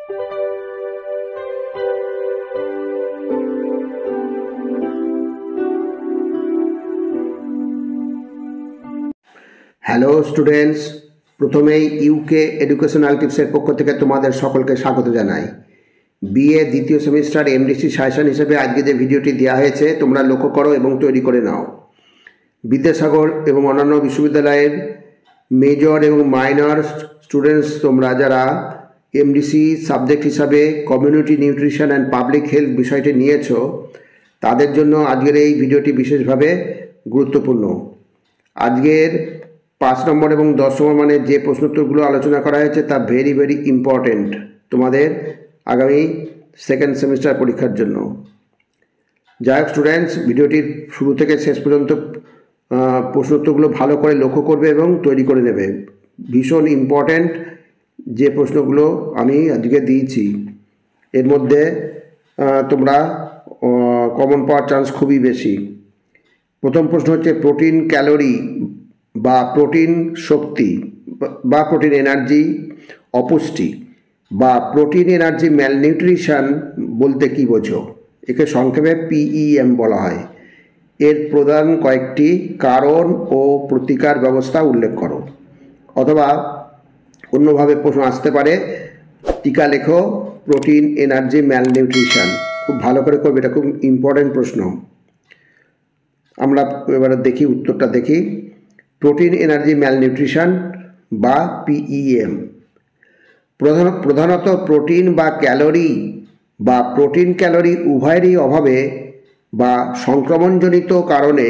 Hello students, প্রথমেই UK educational টিপসের পক্ষ থেকে তোমাদের সকলকে স্বাগত জানাই। বিএ দ্বিতীয় সেমিস্টার এমডিসি সাজেশন হিসেবে আজকে যে ভিডিওটি দেওয়া হয়েছে তোমরা লক্ষ্য করো এবং তৈরি করে নাও। বিদ্যাসাগর এবং অন্যান্য বিশ্ববিদ্যালয়ের মেজর এবং মাইনর স্টুডেন্টস তোমরা যারা এমডিসি সাবজেক্ট হিসাবে community nutrition and public health বিষয়টি নিয়েছো, তাদের জন্য আজকের এই ভিডিওটি বিশেষভাবে গুরুত্বপূর্ণ। আজকের 5 নম্বর এবং 10 নম্বর মানে যে প্রশ্নোত্তরগুলো আলোচনা করা হয়েছে তা ভেরি ইম্পর্টেন্ট তোমাদের আগামী সেকেন্ড সেমিস্টার পরীক্ষার জন্য। যাই হোক স্টুডেন্টস, ভিডিওটির শুরু থেকে শেষ পর্যন্ত প্রশ্নোত্তরগুলো ভালো করে লক্ষ্য করবে এবং তৈরি করে নেবে। ভীষণ ইম্পর্ট্যান্ট যে প্রশ্নগুলো আমি আজকে দিয়েছি, এর মধ্যে তোমরা কমন পাওয়ার চান্স খুবই বেশি। প্রথম প্রশ্ন হচ্ছে প্রোটিন ক্যালোরি বা প্রোটিন শক্তি বা প্রোটিন এনার্জি অপুষ্টি বা প্রোটিন এনার্জি ম্যালনিউট্রিশন বলতে কী বোঝো? একে সংক্ষেপে পিইএম বলা হয়। এর প্রধান কয়েকটি কারণ ও প্রতিকার ব্যবস্থা উল্লেখ করো। অথবা অন্যভাবে প্রশ্ন আসতে পারে, টিকা লেখো প্রোটিন এনার্জি ম্যালনিউট্রিশন। খুব ভালো করে করবে, এটা খুব ইম্পর্ট্যান্ট প্রশ্ন। আমরা এবারে দেখি উত্তরটা দেখি। প্রোটিন এনার্জি ম্যালনিউট্রিশন বা পিইএম প্রধানত প্রোটিন বা ক্যালোরি বা প্রোটিন ক্যালোরি উভয়েরই অভাবে বা সংক্রমণজনিত কারণে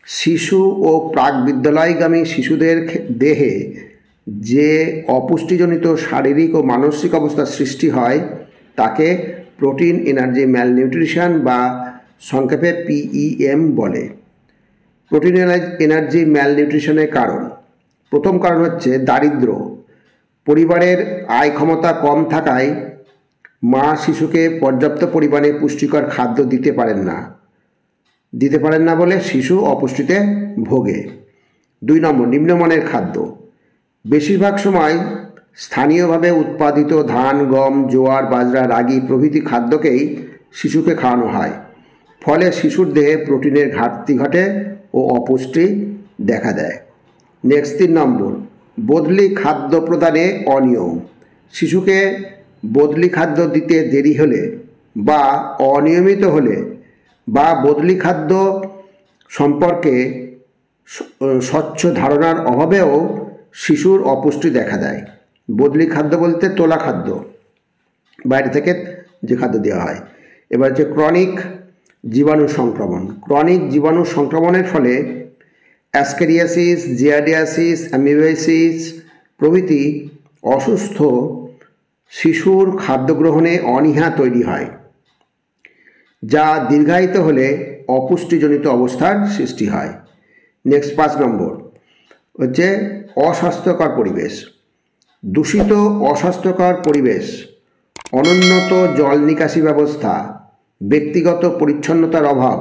শিশু ও প্রাক বিদ্যালয়গামী শিশুদের দেহে যে অপুষ্টিজনিত শারীরিক ও মানসিক অবস্থার সৃষ্টি হয় তাকে প্রোটিন এনার্জি ম্যালনিউট্রিশন বা সংক্ষেপে পিইএম বলে। প্রোটিন এনার্জি ম্যালনিউট্রিশনের কারণ, প্রথম কারণ হচ্ছে দারিদ্র্য। পরিবারের আয় ক্ষমতা কম থাকায় মা শিশুকে পর্যাপ্ত পরিমাণে পুষ্টিকর খাদ্য দিতে পারেন না বলে শিশু অপুষ্টিতে ভোগে। 2 নম্বর, নিম্নমানের খাদ্য। বেশিরভাগ সময় স্থানীয়ভাবে উৎপাদিত ধান, গম, জোয়ার, বাজরা, রাগি প্রভৃতি খাদ্যকেই শিশুকে খাওয়ানো হয়। ফলে শিশুর দেহে প্রোটিনের ঘাটতি ঘটে ও অপুষ্টি দেখা দেয়। নেক্সট 3 নম্বর, বদলি খাদ্য প্রদানে অনিয়ম। শিশুকে বদলি খাদ্য দিতে দেরি হলে বা অনিয়মিত হলে বা বদলি খাদ্য সম্পর্কে স্বচ্ছ ধারণার অভাবেও শিশুর অপুষ্টি দেখা দেয়। বদলি খাদ্য বলতে তোলা খাদ্য, বাইরে থেকে যে খাদ্য দেওয়া হয়। এবার হচ্ছে ক্রনিক জীবাণু সংক্রমণ। ক্রনিক জীবাণু সংক্রমণের ফলে অ্যাসকেরিয়াসিস, জিয়ার্ডিয়াসিস, অ্যামিবাইসিস প্রভৃতি অসুস্থ শিশুর খাদ্য গ্রহণে অনীহা তৈরি হয়, যা দীর্ঘায়িত হলে অপুষ্টিজনিত অবস্থার সৃষ্টি হয়। নেক্সট 5 নম্বর হচ্ছে অস্বাস্থ্যকর পরিবেশ। দূষিত অস্বাস্থ্যকর পরিবেশ, অনুন্নত জল নিকাশি ব্যবস্থা, ব্যক্তিগত পরিচ্ছন্নতার অভাব,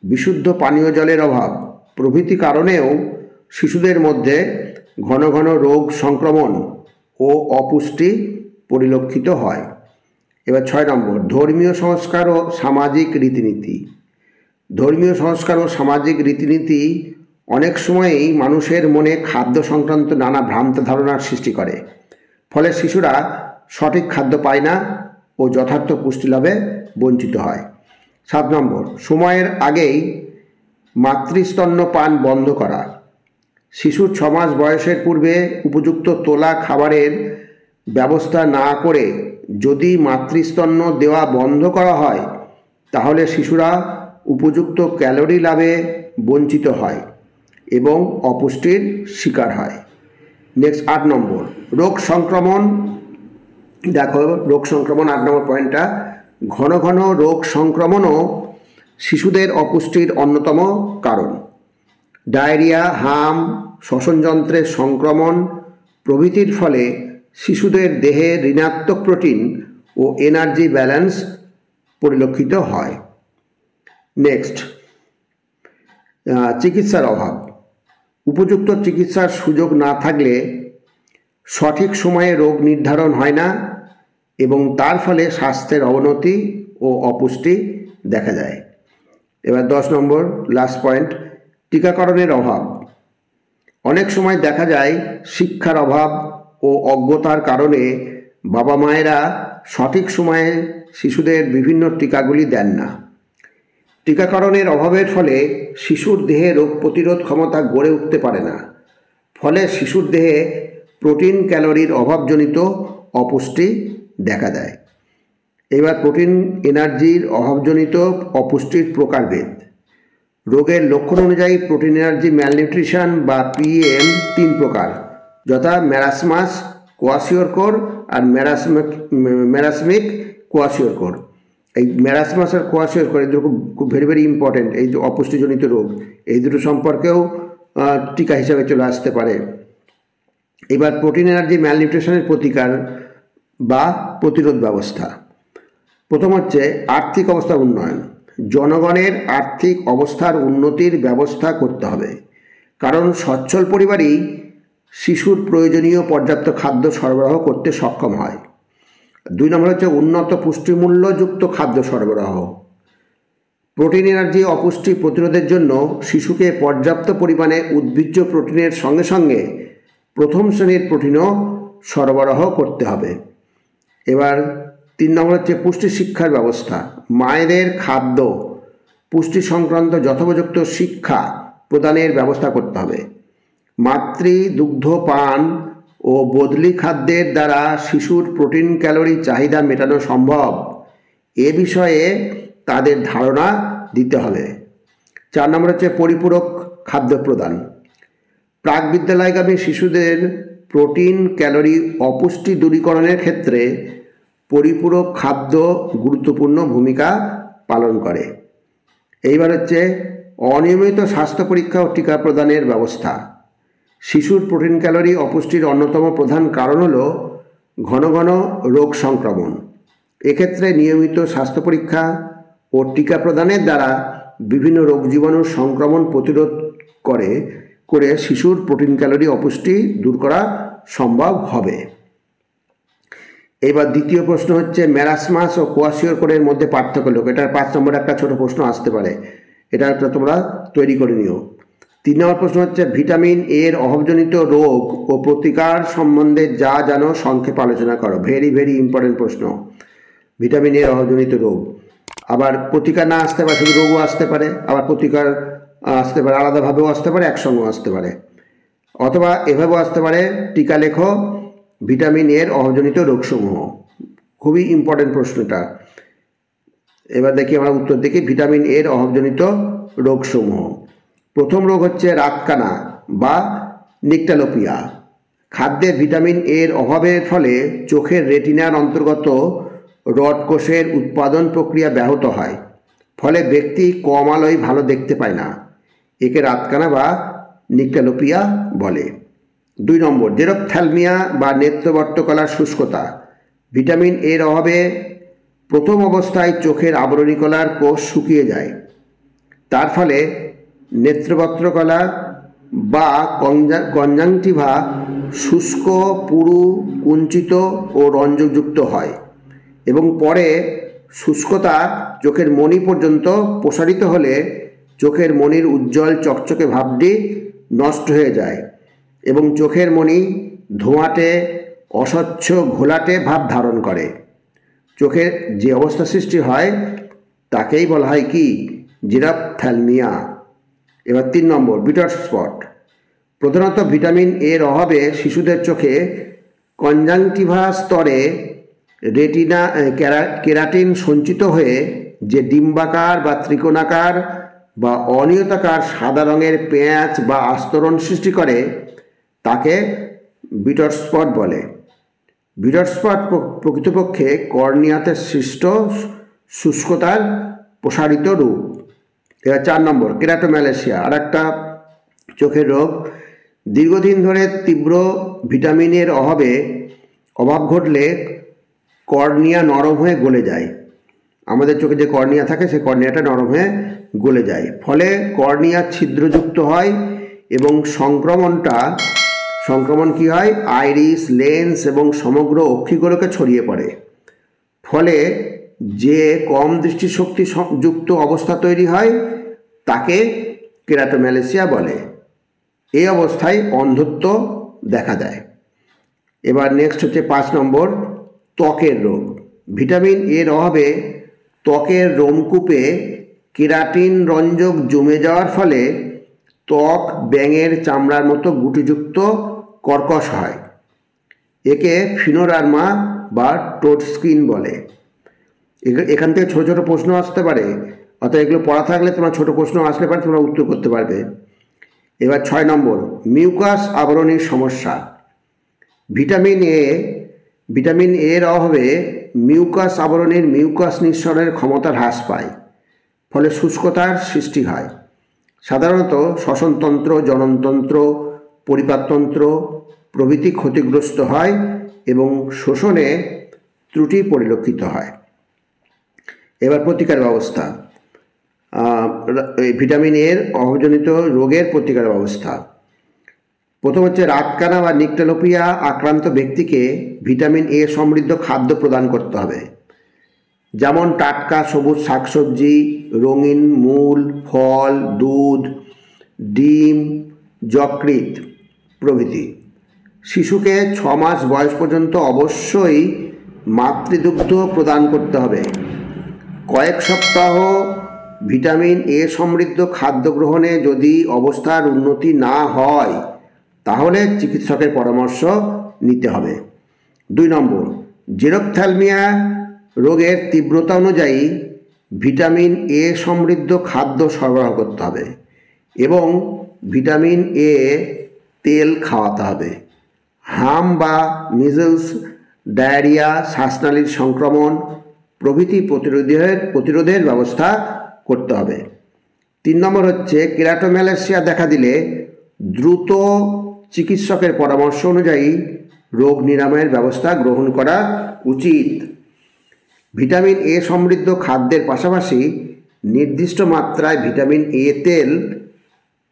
বিশুদ্ধ পানীয় জলের অভাব প্রভৃতি কারণেও শিশুদের মধ্যে ঘন রোগ সংক্রমণ ও অপুষ্টি পরিলক্ষিত হয়। এবার 6 নম্বর, ধর্মীয় সংস্কার ও সামাজিক রীতিনীতি। ধর্মীয় সংস্কার ও সামাজিক রীতিনীতি অনেক সময়ই মানুষের মনে খাদ্য সংক্রান্ত নানা ভ্রান্ত ধারণার সৃষ্টি করে। ফলে শিশুরা সঠিক খাদ্য পায় না ও যথার্থ পুষ্টি লাভে বঞ্চিত হয়। 7 নম্বর, সময়ের আগেই মাতৃস্তন্য পান বন্ধ করা। শিশুর 6 মাস বয়সের পূর্বে উপযুক্ত তোলা খাবারের ব্যবস্থা না করে যদি মাতৃস্তন্য দেওয়া বন্ধ করা হয় তাহলে শিশুরা উপযুক্ত ক্যালোরি লাভে বঞ্চিত হয় এবং অপুষ্টির শিকার হয়। নেক্সট 8 নম্বর, রোগ সংক্রমণ। দেখো রোগ সংক্রমণ 8 নম্বর পয়েন্টটা। ঘন রোগ সংক্রমণও শিশুদের অপুষ্টির অন্যতম কারণ। ডায়রিয়া, হাম, শ্বসনযন্ত্রের সংক্রমণ প্রভৃতির ফলে শিশুদের দেহে ঋণাত্মক প্রোটিন ও এনার্জি ব্যালেন্স পরিলক্ষিত হয়। নেক্সট, চিকিৎসার অভাব। উপযুক্ত চিকিৎসার সুযোগ না থাকলে সঠিক সময়ে রোগ নির্ধারণ হয় না এবং তার ফলে স্বাস্থ্যের অবনতি ও অপুষ্টি দেখা যায়। এবার 10 নম্বর লাস্ট পয়েন্ট, টিকাকরণের অভাব। অনেক সময় দেখা যায় শিক্ষার অভাব ও অজ্ঞতার কারণে বাবা মায়েরা সঠিক সময়ে শিশুদের বিভিন্ন টিকাগুলি দেন না। টিকাকরণের অভাবের ফলে শিশুর দেহে রোগ প্রতিরোধ ক্ষমতা গড়ে উঠতে পারে না, ফলে শিশুর দেহে প্রোটিন ক্যালোরির অভাবজনিত অপুষ্টি দেখা দেয়। এবার প্রোটিন এনার্জির অভাবজনিত অপুষ্টির প্রকারভেদ। রোগের লক্ষণ অনুযায়ী প্রোটিন এনার্জি ম্যালনিউট্রিশন বা পিএম 3 প্রকার, যথা ম্যারাসমাস কোয়াশিওরকর আর ম্যারাসমিক কোয়াশিওরকর। এই ম্যারাসমাস আর কোয়াশিওরকর এই দুটো খুব ভেরি ইম্পর্টেন্ট। এই যে অপুষ্টিজনিত রোগ, এই দুটো সম্পর্কেও টিকা হিসাবে চলে আসতে পারে। এবার প্রোটিন এনার্জি ম্যালনিউট্রিশনের প্রতিকার বা প্রতিরোধ ব্যবস্থা। প্রথম হচ্ছে আর্থিক অবস্থার উন্নয়ন। জনগণের আর্থিক অবস্থার উন্নতির ব্যবস্থা করতে হবে, কারণ সচ্ছল পরিবারই শিশুর প্রয়োজনীয় পর্যাপ্ত খাদ্য সরবরাহ করতে সক্ষম হয়। 2 নম্বর হচ্ছে উন্নত পুষ্টিমূল্যযুক্ত খাদ্য সরবরাহ। প্রোটিন এনার্জি অপুষ্টি প্রতিরোধের জন্য শিশুকে পর্যাপ্ত পরিমাণে উদ্ভিজ্জ প্রোটিনের সঙ্গে সঙ্গে প্রথম শ্রেণীর প্রোটিনও সরবরাহ করতে হবে। এবার 3 নম্বর হচ্ছে পুষ্টি শিক্ষার ব্যবস্থা। মায়েদের খাদ্য পুষ্টি সংক্রান্ত যথোপযুক্ত শিক্ষা প্রদানের ব্যবস্থা করতে হবে। মাতৃ দুগ্ধ পান ও বদলি খাদ্যের দ্বারা শিশুর প্রোটিন ক্যালোরি চাহিদা মেটানো সম্ভব, এ বিষয়ে তাদের ধারণা দিতে হবে। 4 নম্বর হচ্ছে পরিপূরক খাদ্য প্রদান। প্রাক বিদ্যালয়গামী শিশুদের প্রোটিন ক্যালোরি অপুষ্টি দূরীকরণের ক্ষেত্রে পরিপূরক খাদ্য গুরুত্বপূর্ণ ভূমিকা পালন করে। এইবার হচ্ছে অনিয়মিত স্বাস্থ্য পরীক্ষা ও টিকা প্রদানের ব্যবস্থা। শিশুর প্রোটিন ক্যালোরি অপুষ্টির অন্যতম প্রধান কারণ হল ঘন ঘন রোগ সংক্রমণ। এক্ষেত্রে নিয়মিত স্বাস্থ্য পরীক্ষা ও টিকা প্রদানের দ্বারা বিভিন্ন রোগ জীবাণুর সংক্রমণ প্রতিরোধ করে শিশুর প্রোটিন ক্যালোরি অপুষ্টি দূর করা সম্ভব হবে। এবার দ্বিতীয় প্রশ্ন হচ্ছে ম্যারাসমাস ও কোয়াশিওরকরের মধ্যে পার্থক্য লোক। এটার 5 নম্বর একটা ছোট প্রশ্ন আসতে পারে, এটা একটা তোমরা তৈরি করে নিও। 3 নম্বর প্রশ্ন হচ্ছে ভিটামিন এর অভাবজনিত রোগ ও প্রতিকার সম্বন্ধে যা জানো সংক্ষেপে আলোচনা করো। ভেরি ইম্পর্টেন্ট প্রশ্ন, ভিটামিন এর অভাবজনিত রোগ। আবার প্রতিকার না আসতে পারে, শুধু রোগও আসতে পারে, আবার প্রতিকার আসতে পারে, আলাদাভাবেও আসতে পারে, একসঙ্গেও আসতে পারে, অথবা এভাবেও আসতে পারে টিকা লেখো ভিটামিন এর অভাবজনিত রোগসমূহ। খুবই ইম্পর্টেন্ট প্রশ্নটা। এবার দেখি আমরা উত্তর দেখি। ভিটামিন এর অভাবজনিত রোগসমূহ। প্রথম রোগ হচ্ছে রাতকানা বা নিকটালোপিয়া। খাদ্যে ভিটামিন এর অভাবের ফলে চোখের রেটিনার অন্তর্গত রড কোষের উৎপাদন প্রক্রিয়া ব্যাহত হয়, ফলে ব্যক্তি কম আলোয় ভালো দেখতে পায় না। একে রাতকানা বা নিকটালোপিয়া বলে। 2 নম্বর জেরপ্থ্যালমিয়া বা নেত্রবর্তকলার শুষ্কতা। ভিটামিন এর অভাবে প্রথম অবস্থায় চোখের আবরণীকলার কোষ শুকিয়ে যায়, তার ফলে নেত্রবর্তকলা বা কনজাংটিভা শুষ্ক, পুরু, কুঞ্চিত ও রঞ্জকযুক্ত হয় এবং পরে শুষ্কতা চোখের মণি পর্যন্ত প্রসারিত হলে চোখের মণির উজ্জ্বল চকচকে ভাবটি নষ্ট হয়ে যায় এবং চোখের মণি ধোঁয়াটে, অস্বচ্ছ, ঘোলাটে ভাব ধারণ করে। চোখের যে অবস্থা সৃষ্টি হয় তাকেই বলা হয় কি জেরপ্থ্যালমিয়া। এবার 3 নম্বর বিটর স্পট। প্রধানত ভিটামিন এর অভাবে শিশুদের চোখে কনজাংটিভা স্তরে রেটিনা কেরাটিন সঞ্চিত হয়ে যে ডিম্বাকার বা ত্রিকোণাকার বা অনিয়তাকার সাদা রঙের পেঁয়াজ বা আস্তরণ সৃষ্টি করে তাকে বিটর স্পট বলে। বিটর স্পট প্রকৃতপক্ষে কর্নিয়াতে সৃষ্ট শুষ্কতার প্রসারিত রূপ। এবার 4 নম্বর কেরাটোম্যালেশিয়া, আর একটা চোখের রোগ। দীর্ঘদিন ধরে তীব্র ভিটামিনের অভাব ঘটলে কর্নিয়া নরম হয়ে গলে যায়। আমাদের চোখে যে কর্নিয়া থাকে সেই কর্নিয়াটা নরম হয়ে গলে যায়, ফলে কর্নিয়া ছিদ্রযুক্ত হয় এবং সংক্রমণ কি হয় আইরিস, লেন্স এবং সমগ্র অক্ষিগোলকে ছড়িয়ে পড়ে। ফলে যে কম দৃষ্টিশক্তি যুক্ত অবস্থা তৈরি হয় তাকে কেরাটোম্যালেসিয়া বলে। এই অবস্থায় অন্ধত্ব দেখা দেয়। এবার নেক্সট হচ্ছে 5 নম্বর, ত্বকের রোগ। ভিটামিন এর অভাবে ত্বকের রোমকূপে কেরাটিন রঞ্জক জমে যাওয়ার ফলে ত্বক ব্যাঙের চামড়ার মতো গুটিযুক্ত কর্কশ হয়। একে ফিনোরার্মা বা টোড স্কিন বলে। এখান থেকে ছোটো ছোটো প্রশ্ন আসতে পারে, অর্থাৎ এগুলো পড়া থাকলে তোমার ছোটো প্রশ্ন আসতে পারে, তোমরা উত্তর করতে পারবে। এবার 6 নম্বর, মিউকাস আবরণীর সমস্যা। ভিটামিন এর অভাবে মিউকাস আবরণীর মিউকাস নিঃসরণের ক্ষমতা হ্রাস পায়, ফলে শুষ্কতার সৃষ্টি হয়। সাধারণত শ্বসনতন্ত্র, জননতন্ত্র, পরিপাকতন্ত্র প্রভৃতি ক্ষতিগ্রস্ত হয় এবং শোষণে ত্রুটি পরিলক্ষিত হয়। এবার প্রতিকার ব্যবস্থা। ভিটামিন এর অভাবজনিত রোগের প্রতিকার ব্যবস্থা। প্রথম হচ্ছে রাতকানা বা নিকটেলোপিয়া আক্রান্ত ব্যক্তিকে ভিটামিন এ সমৃদ্ধ খাদ্য প্রদান করতে হবে, যেমন টাটকা সবুজ শাকসবজি, রঙিন মূল, ফল, দুধ, ডিম, যকৃৎ প্রভৃতি। শিশুকে 6 মাস বয়স পর্যন্ত অবশ্যই মাতৃদুগ্ধ প্রদান করতে হবে। কয়েক সপ্তাহ ভিটামিন এ সমৃদ্ধ খাদ্য গ্রহণে যদি অবস্থার উন্নতি না হয় তাহলে চিকিৎসকের পরামর্শ নিতে হবে। 2 নম্বর, জেরপ্থ্যালমিয়া রোগের তীব্রতা অনুযায়ী ভিটামিন এ সমৃদ্ধ খাদ্য সরবরাহ করতে হবে এবং ভিটামিন এ তেল খাওয়াতে হবে। হাম বা মিজলস, ডায়রিয়া, শ্বাসনালীর সংক্রমণ প্রভৃতি প্রতিরোধের ব্যবস্থা করতে হবে। 3 নম্বর হচ্ছে, কেরাটোম্যালেসিয়া দেখা দিলে দ্রুত চিকিৎসকের পরামর্শ অনুযায়ী রোগ নিরাময়ের ব্যবস্থা গ্রহণ করা উচিত। ভিটামিন এ সমৃদ্ধ খাদ্যের পাশাপাশি নির্দিষ্ট মাত্রায় ভিটামিন এ তেল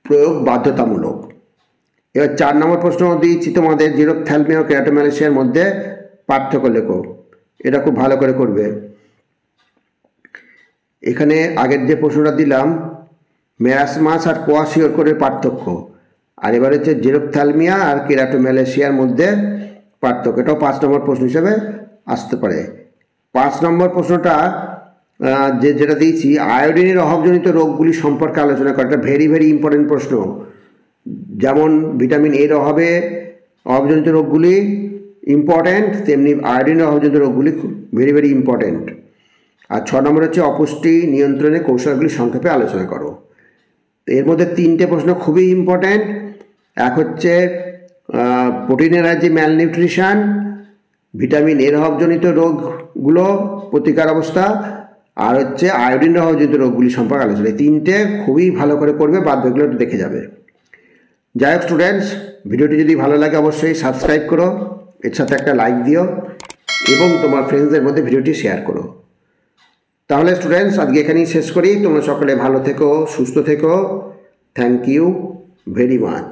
প্রয়োগ বাধ্যতামূলক। এবার 4 নম্বর প্রশ্ন দিয়েছি তোমাদের, জেরপ্থ্যালমিয়া ও কেরাটোম্যালেসিয়ার মধ্যে পার্থক্য লেখো। এটা খুব ভালো করে করবে। এখানে আগের যে প্রশ্নটা দিলাম মেরাসমাস আর কোয়াশিওরকোরের পার্থক্য, আর এবার হচ্ছে জেরপ্থ্যালমিয়া আর কেরাটোম্যালেসিয়ার মধ্যে পার্থক্য। এটাও 5 নম্বর প্রশ্ন হিসেবে আসতে পারে। 5 নম্বর প্রশ্নটা যেটা দিয়েছি, আয়োডিনের অভাবজনিত রোগগুলি সম্পর্কে আলোচনা করা। এটা ভেরি ইম্পর্টেন্ট প্রশ্ন। যেমন ভিটামিন এর অভাবজনিত রোগগুলি ইম্পর্ট্যান্ট, তেমনি আয়োডিনের অভাবজনিত রোগগুলি ভেরি ইম্পর্ট্যান্ট। আর 6 নম্বর হচ্ছে অপুষ্টি নিয়ন্ত্রণের কৌশলগুলি সংক্ষেপে আলোচনা করো। এর মধ্যে 3টে প্রশ্ন খুবই ইম্পর্ট্যান্ট। এক হচ্ছে প্রোটিন এনার্জি ম্যালনিউট্রিশন, ভিটামিন এর অভাবজনিত রোগগুলো প্রতিকার অবস্থা, আর হচ্ছে আয়োডিনের অভাবজনিত রোগগুলি সম্পর্কে আলোচনা। এই 3টে খুবই ভালো করে করবে, বাদ বাকিগুলো একটু দেখে যাবে। যাই হোক স্টুডেন্টস, ভিডিওটি যদি ভালো লাগে অবশ্যই সাবস্ক্রাইব করো, এর সাথে একটা লাইক দিও এবং তোমার ফ্রেন্ডসদের মধ্যে ভিডিওটি শেয়ার করো। তাহলে স্টুডেন্টস আজকে এখানেই শেষ করি। তোমরা সকলে ভালো থেকো, সুস্থ থেকো। Thank you very much.